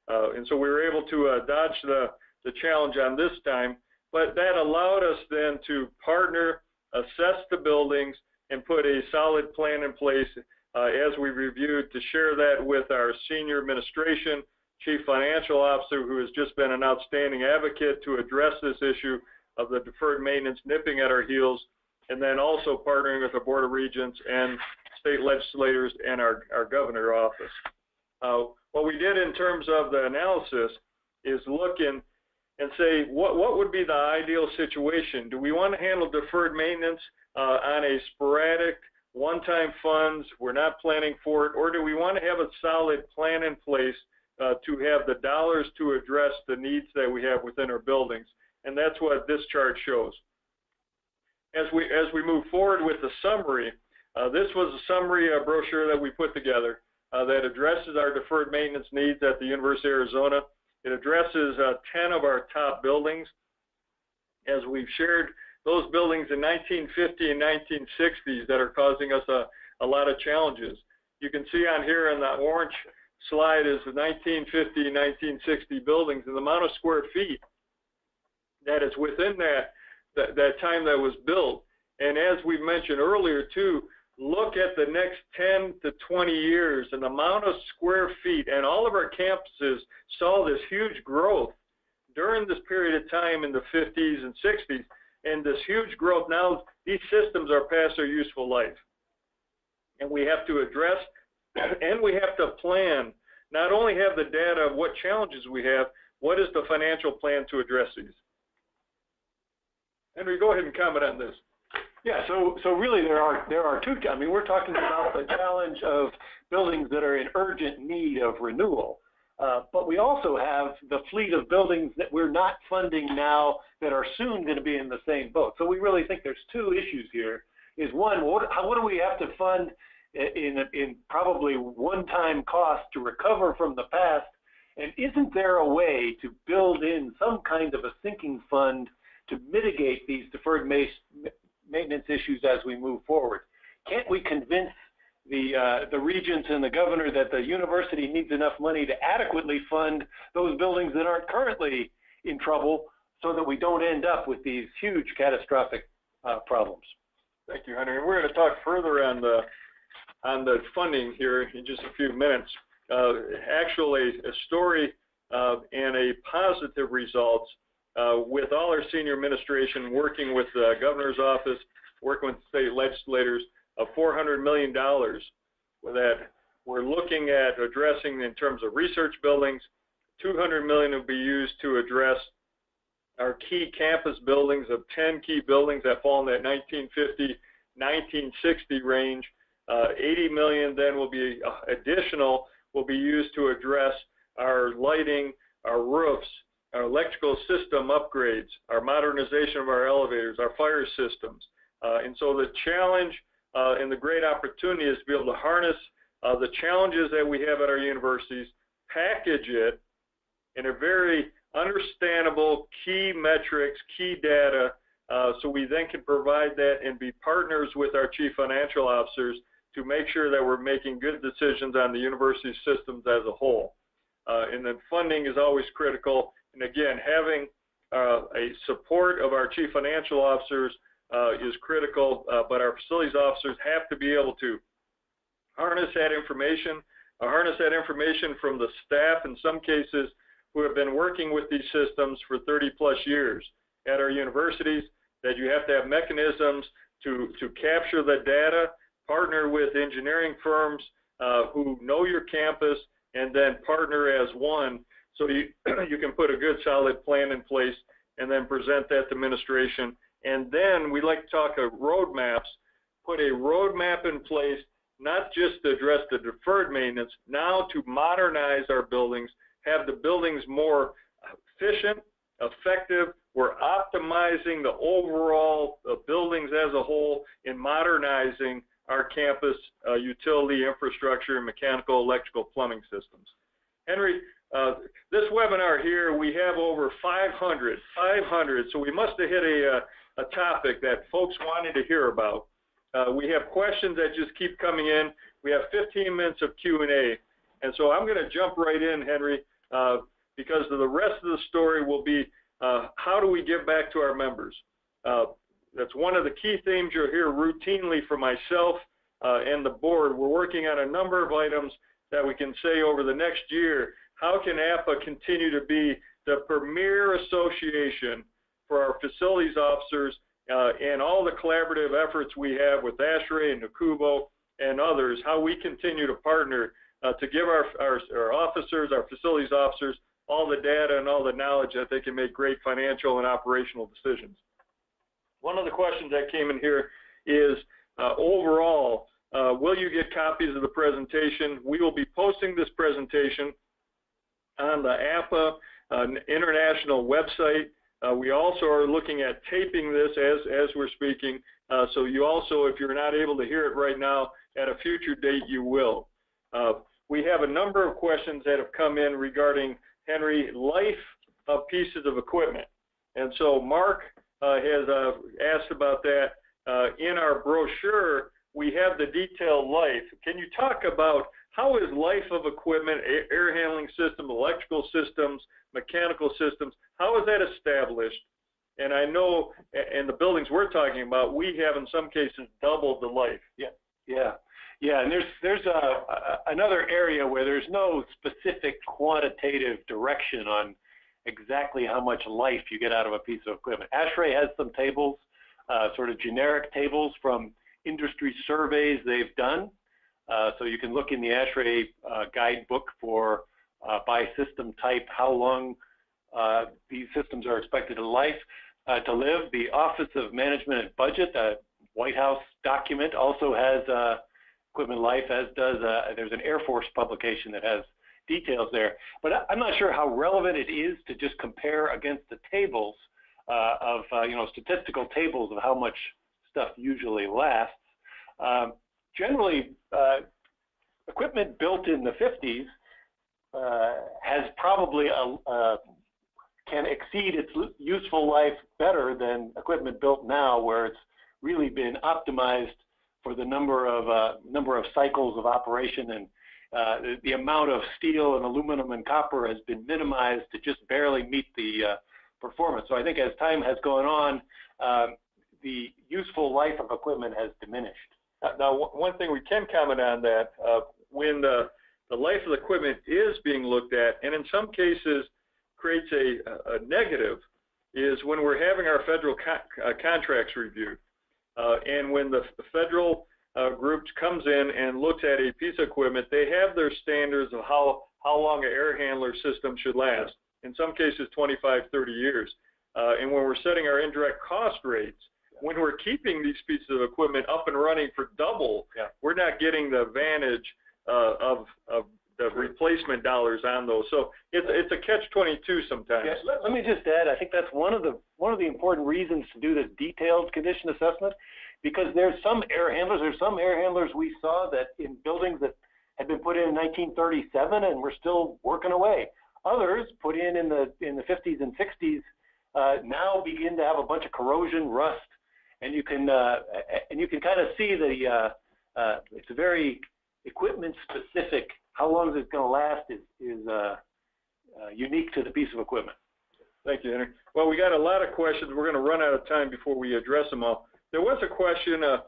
And so we were able to dodge the challenge on this time, but that allowed us then to partner, assess the buildings, and put a solid plan in place as we reviewed to share that with our senior administration, chief financial officer, who has just been an outstanding advocate to address this issue of the deferred maintenance nipping at our heels, and then also partnering with the Board of Regents and state legislators and our governor office. What we did in terms of the analysis is look in and say, what would be the ideal situation? Do we want to handle deferred maintenance on a sporadic, one-time funds, we're not planning for it, or do we want to have a solid plan in place to have the dollars to address the needs that we have within our buildings? And that's what this chart shows. As we move forward with the summary, this was a summary brochure that we put together that addresses our deferred maintenance needs at the University of Arizona. It addresses 10 of our top buildings. As we've shared, those buildings in 1950 and 1960s that are causing us a lot of challenges. You can see on here on the orange slide is the 1950 and 1960 buildings and the amount of square feet that is within that time that was built. And as we mentioned earlier too, look at the next 10 to 20 years and the amount of square feet, and all of our campuses saw this huge growth during this period of time in the 50s and 60s, and this huge growth. Now these systems are past their useful life, and we have to address and we have to plan, not only have the data of what challenges we have, what is the financial plan to address these? Henry, go ahead and comment on this. Yeah, so really there are two. I mean, we're talking about the challenge of buildings that are in urgent need of renewal, but we also have the fleet of buildings that we're not funding now that are soon going to be in the same boat. So we really think there's two issues here. Is one, what do we have to fund in probably one-time cost to recover from the past, and isn't there a way to build in some kind of a sinking fund to mitigate these deferred maintenance issues as we move forward? Can't we convince the regents and the governor that the university needs enough money to adequately fund those buildings that aren't currently in trouble, so that we don't end up with these huge catastrophic problems? Thank you, Henry. We're going to talk further on the funding here in just a few minutes. Actually, a story and a positive results with all our senior administration, working with the governor's office, working with state legislators, of $400 million that we're looking at addressing in terms of research buildings. $200 million will be used to address our key campus buildings of 10 key buildings that fall in that 1950, 1960 range. $80 million then will be additional, will be used to address our lighting, our roofs, our electrical system upgrades, our modernization of our elevators, our fire systems. And so the challenge and the great opportunity is to be able to harness the challenges that we have at our universities, package it in a very understandable key metrics, key data, so we then can provide that and be partners with our chief financial officers to make sure that we're making good decisions on the university systems as a whole. And then funding is always critical. And again, having a support of our chief financial officers is critical, but our facilities officers have to be able to harness that information from the staff, in some cases, who have been working with these systems for 30+ years at our universities, that you have to have mechanisms to capture the data, partner with engineering firms who know your campus, and then partner as one, so you can put a good solid plan in place and then present that to administration. And then we like to talk of roadmaps, put a roadmap in place, not just to address the deferred maintenance, now to modernize our buildings, have the buildings more efficient, effective. We're optimizing the overall buildings as a whole in modernizing our campus utility infrastructure and mechanical, electrical, plumbing systems. Henry, this webinar here, we have over 500, so we must have hit a topic that folks wanted to hear about. We have questions that just keep coming in. We have 15 minutes of Q&A, and so I'm going to jump right in, Henry, because the rest of the story will be how do we give back to our members? That's one of the key themes you'll hear routinely from myself and the board. We're working on a number of items that we can say over the next year. How can APA continue to be the premier association for our facilities officers and all the collaborative efforts we have with ASHRAE and NACUBO and others, how we continue to partner to give our officers, our facilities officers, all the data and all the knowledge that they can make great financial and operational decisions. One of the questions that came in here is, overall, will you get copies of the presentation? We will be posting this presentation on the APA international website. We also are looking at taping this as we're speaking, so you also, if you're not able to hear it right now, at a future date you will. We have a number of questions that have come in regarding, Henry, life of pieces of equipment. And so Mark has asked about that. In our brochure, we have the detailed life. Can you talk about how is life of equipment, air handling system, electrical systems, mechanical systems, how is that established? And I know in the buildings we're talking about, we have in some cases doubled the life. Yeah, and there's another area where there's no specific quantitative direction on exactly how much life you get out of a piece of equipment. ASHRAE has some tables, sort of generic tables from industry surveys they've done. So you can look in the ASHRAE guidebook for by system type how long these systems are expected to live. The Office of Management and Budget, the White House document, also has equipment life, as does there's an Air Force publication that has details there. But I'm not sure how relevant it is to just compare against the tables of statistical tables of how much stuff usually lasts. Generally, equipment built in the 50s has probably can exceed its useful life better than equipment built now, where it's really been optimized for the number of cycles of operation, and the amount of steel and aluminum and copper has been minimized to just barely meet the performance. So I think as time has gone on, the useful life of equipment has diminished. Now, one thing we can comment on that, when the life of the equipment is being looked at, and in some cases creates a negative, is when we're having our federal contracts reviewed. And when the federal group comes in and looks at a piece of equipment, they have their standards of how long an air handler system should last. In some cases, 25, 30 years. And when we're setting our indirect cost rates, when we're keeping these pieces of equipment up and running for double, we're not getting the advantage of the replacement dollars on those. So it's a catch-22 sometimes. Yeah, let me just add, I think that's one of the important reasons to do this detailed condition assessment, because there's some air handlers we saw that in buildings that had been put in 1937 and we're still working away. Others put in the 50s and 60s now begin to have a bunch of corrosion, rust, and you can kind of see it's a very equipment specific. How long is it going to last is unique to the piece of equipment. Thank you, Henry. Well, we got a lot of questions. We're going to run out of time before we address them all. There was a question, a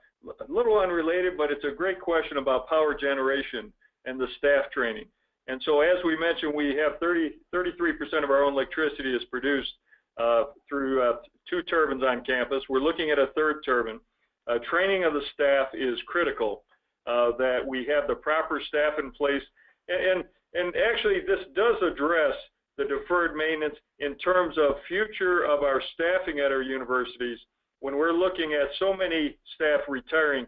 little unrelated, but it's a great question about power generation and the staff training. And so as we mentioned, we have 33% of our own electricity is produced through 2 turbines on campus. We're looking at a 3rd turbine. Training of the staff is critical, that we have the proper staff in place. And actually, this does address the deferred maintenance in terms of future of our staffing at our universities. When we're looking at so many staff retiring,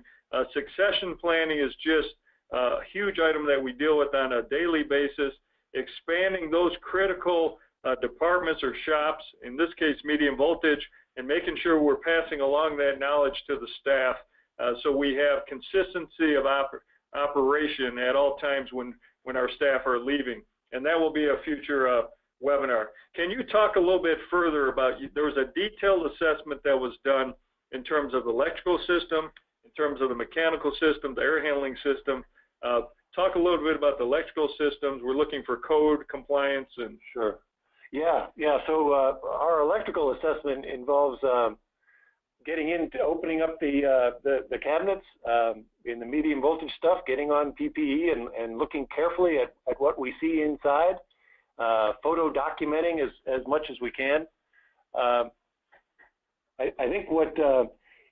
succession planning is just a huge item that we deal with on a daily basis, expanding those critical departments or shops, in this case medium voltage, and making sure we're passing along that knowledge to the staff so we have consistency of operation at all times when our staff are leaving. And that will be a future webinar. Can you talk a little bit further about, there was a detailed assessment that was done in terms of the electrical system, in terms of the mechanical system, the air handling system. Talk a little bit about the electrical systems. We're looking for code compliance and Sure. Yeah. So our electrical assessment involves getting into opening up the cabinets in the medium voltage stuff, getting on PPE and looking carefully at what we see inside, photo documenting as much as we can. I think what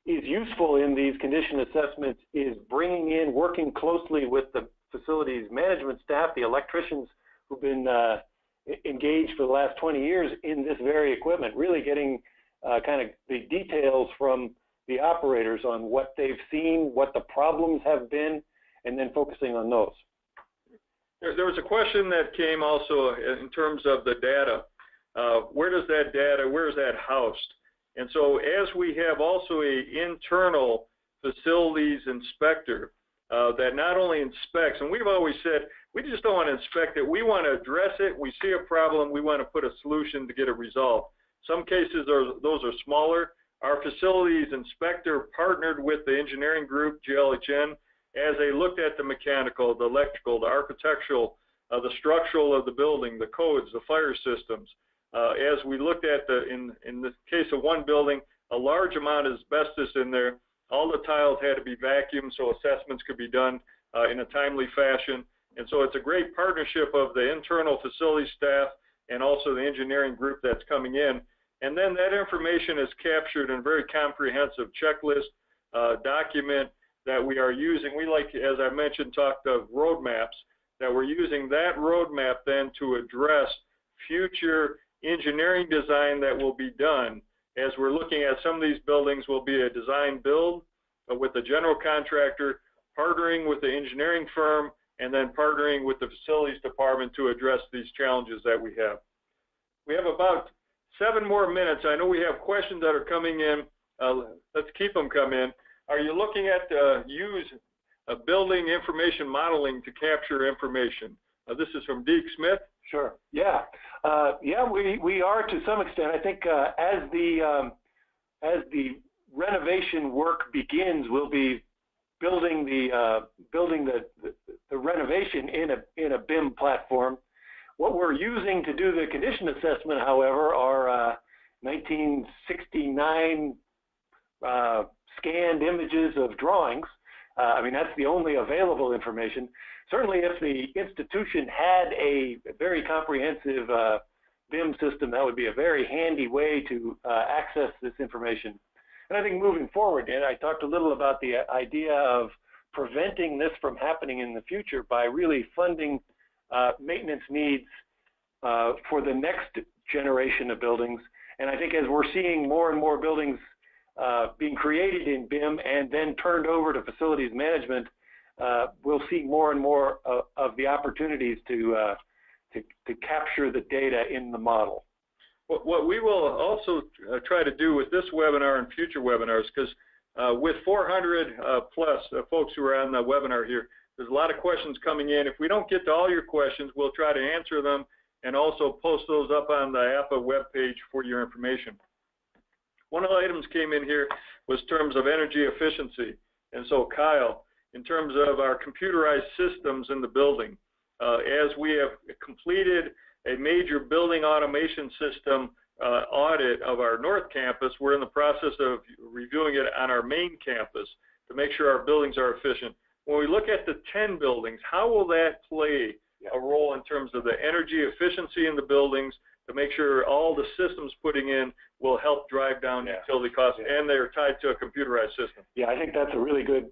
is useful in these condition assessments is bringing in, working closely with the facilities management staff, the electricians who've been engaged for the last 20 years in this very equipment, really getting kind of the details from the operators on what they've seen, what the problems have been, and then focusing on those. There was a question that came also in terms of the data. Where does that data, where is that housed? And so as we have also an internal facilities inspector that not only inspects, and we've always said, we just don't want to inspect it, we want to address it, we see a problem, we want to put a solution to get it resolved. Some cases those are smaller. Our facilities inspector partnered with the engineering group, GLHN, as they looked at the mechanical, the electrical, the architectural, the structural of the building, the codes, the fire systems. As we looked at in the case of one building, a large amount of asbestos in there. All the tiles had to be vacuumed so assessments could be done in a timely fashion. And so it's a great partnership of the internal facility staff and also the engineering group that's coming in. And then that information is captured in a very comprehensive checklist document that we are using. We like, as I mentioned, talked of roadmaps, that we're using that roadmap then to address future engineering design that will be done. As we're looking at some of these buildings will be a design build with the general contractor, partnering with the engineering firm, and then partnering with the facilities department to address these challenges that we have. We have about 7 more minutes. I know we have questions that are coming in. Let's keep them come in. Are you looking at use building information modeling to capture information? This is from Deke Smith. Sure. Yeah. We are to some extent. I think as the renovation work begins, we'll be building the renovation in a BIM platform. What we're using to do the condition assessment, however, are 1969 scanned images of drawings. I mean, that's the only available information. Certainly, if the institution had a very comprehensive BIM system, that would be a very handy way to access this information. And I think moving forward, and I talked a little about the idea of preventing this from happening in the future by really funding maintenance needs for the next generation of buildings. And I think as we're seeing more and more buildings being created in BIM and then turned over to facilities management, we'll see more and more of the opportunities to capture the data in the model. What we will also try to do with this webinar and future webinars, because with 400 plus folks who are on the webinar here, there's a lot of questions coming in. If we don't get to all your questions, we'll try to answer them and also post those up on the APA webpage for your information. One of the items came in here was terms of energy efficiency. And so Kyle, in terms of our computerized systems in the building, as we have completed a major building automation system audit of our North Campus, we're in the process of reviewing it on our main campus to make sure our buildings are efficient. When we look at the 10 buildings, how will that play a role in terms of the energy efficiency in the buildings to make sure all the systems putting in will help drive down utility costs, and they're tied to a computerized system? Yeah, I think that's a really good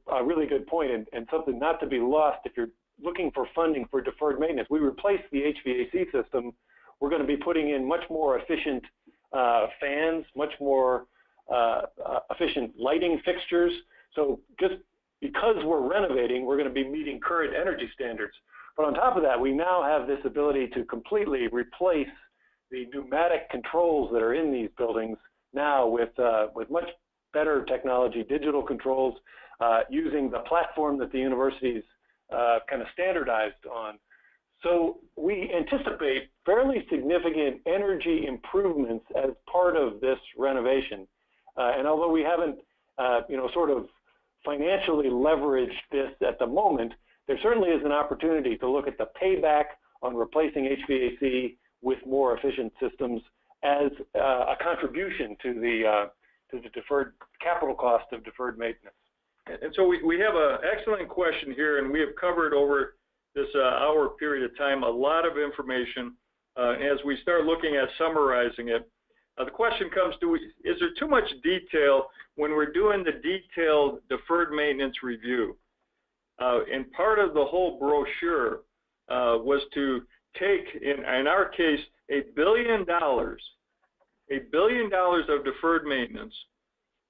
point, and something not to be lost if you're looking for funding for deferred maintenance. We replaced the HVAC system. We're going to be putting in much more efficient fans, much more efficient lighting fixtures. So just because we're renovating, we're going to be meeting current energy standards. But on top of that, we now have this ability to completely replace the pneumatic controls that are in these buildings now with much better technology, digital controls, using the platform that the university's kind of standardized on. So we anticipate fairly significant energy improvements as part of this renovation. And although we haven't, sort of financially leveraged this at the moment, there certainly is an opportunity to look at the payback on replacing HVAC with more efficient systems as a contribution to the deferred capital cost of deferred maintenance. And so we have an excellent question here, and we have covered over this hour period of time a lot of information. As we start looking at summarizing it, the question comes, is there too much detail when we're doing the detailed deferred maintenance review? And part of the whole brochure was to take, in our case, $1 billion of deferred maintenance.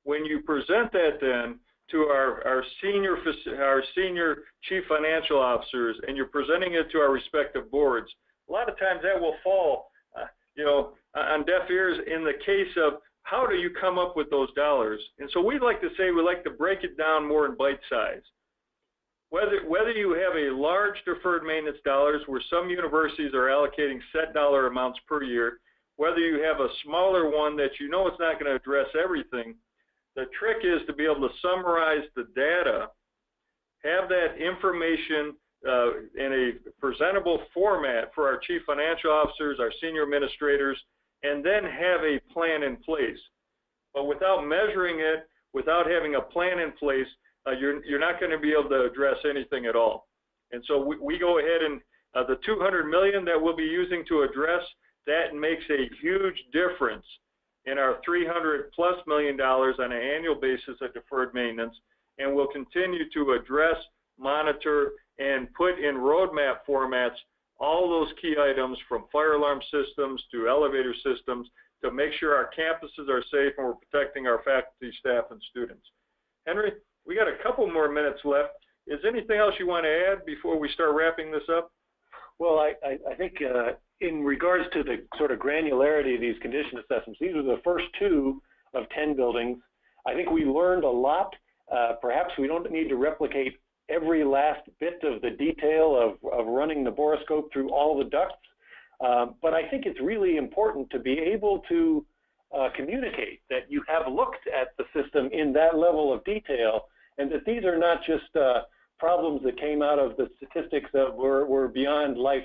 When you present that then to our senior chief financial officers, and you're presenting it to our respective boards, a lot of times that will fall, on deaf ears in the case of how do you come up with those dollars? And so we like to say we like to break it down more in bite size. Whether you have a large deferred maintenance dollars where some universities are allocating set dollar amounts per year, whether you have a smaller one that you know it's not going to address everything, the trick is to be able to summarize the data, have that information in a presentable format for our chief financial officers, our senior administrators, and then have a plan in place. But without measuring it, without having a plan in place, you're not going to be able to address anything at all. And so we go ahead and the $200 million that we'll be using to address, that makes a huge difference in our $300+ million on an annual basis of deferred maintenance, and we'll continue to address, monitor, and put in roadmap formats all those key items from fire alarm systems to elevator systems to make sure our campuses are safe and we're protecting our faculty, staff, and students. Henry, we got a couple more minutes left. Is anything else you want to add before we start wrapping this up? Well, I think in regards to the sort of granularity of these condition assessments, these are the first 2 of 10 buildings. I think we learned a lot. Perhaps we don't need to replicate every last bit of the detail of running the borescope through all the ducts. But I think it's really important to be able to communicate that you have looked at the system in that level of detail, and that these are not just problems that came out of the statistics that were beyond life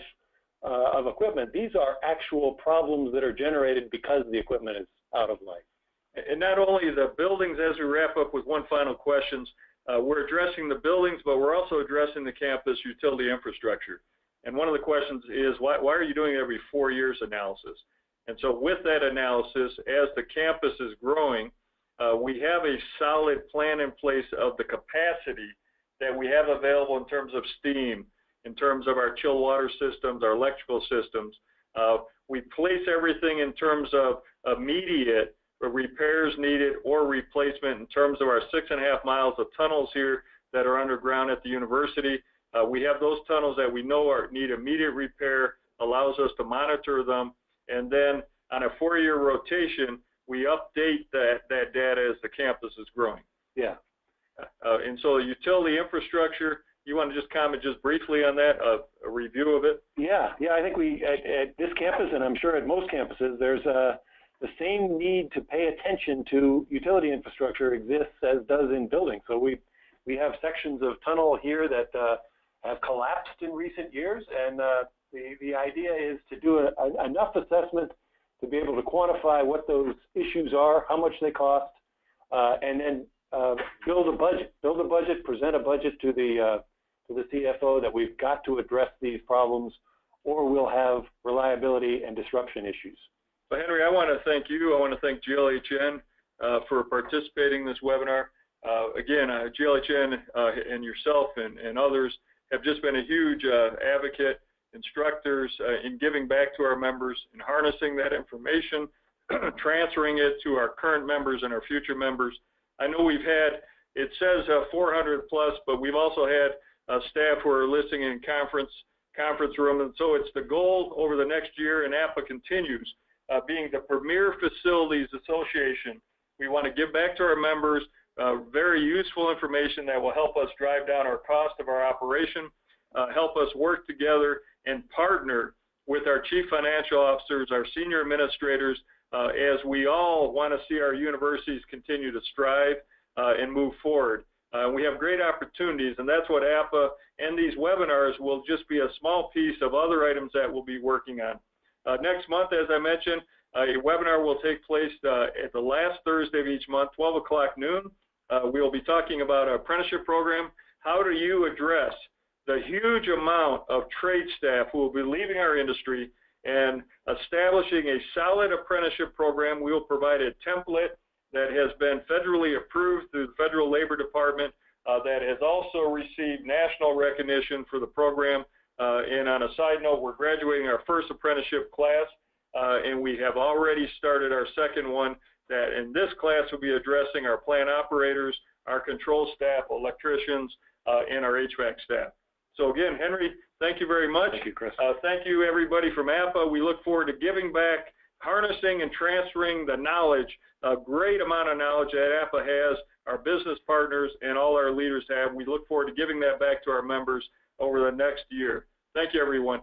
of equipment. These are actual problems that are generated because the equipment is out of life. And not only the buildings, as we wrap up with one final question, we're addressing the buildings, but we're also addressing the campus utility infrastructure. And one of the questions is, why are you doing every 4 years analysis? And so with that analysis, as the campus is growing, we have a solid plan in place of the capacity that we have available in terms of steam, in terms of our chilled water systems, our electrical systems. We place everything in terms of immediate repairs needed or replacement in terms of our 6.5 miles of tunnels here that are underground at the university. We have those tunnels that we know need immediate repair, allows us to monitor them, and then on a 4-year rotation, we update that data as the campus is growing. Yeah. And so utility infrastructure, you want to just comment just briefly on that, a review of it? Yeah, I think we, at this campus, and I'm sure at most campuses, there's the same need to pay attention to utility infrastructure exists as does in buildings. So we have sections of tunnel here that have collapsed in recent years, and the idea is to do enough assessment to be able to quantify what those issues are, how much they cost, and then build a budget, present a budget to the CFO that we've got to address these problems, or we'll have reliability and disruption issues. Well, Henry, I want to thank you. I want to thank GLHN for participating in this webinar. Again, GLHN and yourself and others have just been a huge advocate, instructors in giving back to our members and harnessing that information, transferring it to our current members and our future members. I know we've had, it says 400 plus, but we've also had staff who are listening in conference room, and so it's the goal over the next year, and APA continues being the premier facilities association. We want to give back to our members very useful information that will help us drive down our cost of our operation, help us work together and partner with our chief financial officers, our senior administrators, as we all want to see our universities continue to strive and move forward. We have great opportunities, and that's what APA and these webinars will just be a small piece of other items that we'll be working on. Next month, as I mentioned, a webinar will take place at the last Thursday of each month, 12 o'clock noon. We'll be talking about our apprenticeship program. How do you address the huge amount of trade staff who will be leaving our industry, and establishing a solid apprenticeship program? We will provide a template that has been federally approved through the Federal Labor Department, that has also received national recognition for the program. And on a side note, we're graduating our first apprenticeship class, and we have already started our second one, that in this class will be addressing our plant operators, our control staff, electricians, and our HVAC staff. So again, Henry, thank you very much. Thank you, Chris. Thank you, everybody from APA. We look forward to giving back, harnessing and transferring the knowledge, a great amount of knowledge that APA has, our business partners, and all our leaders have. We look forward to giving that back to our members over the next year. Thank you, everyone.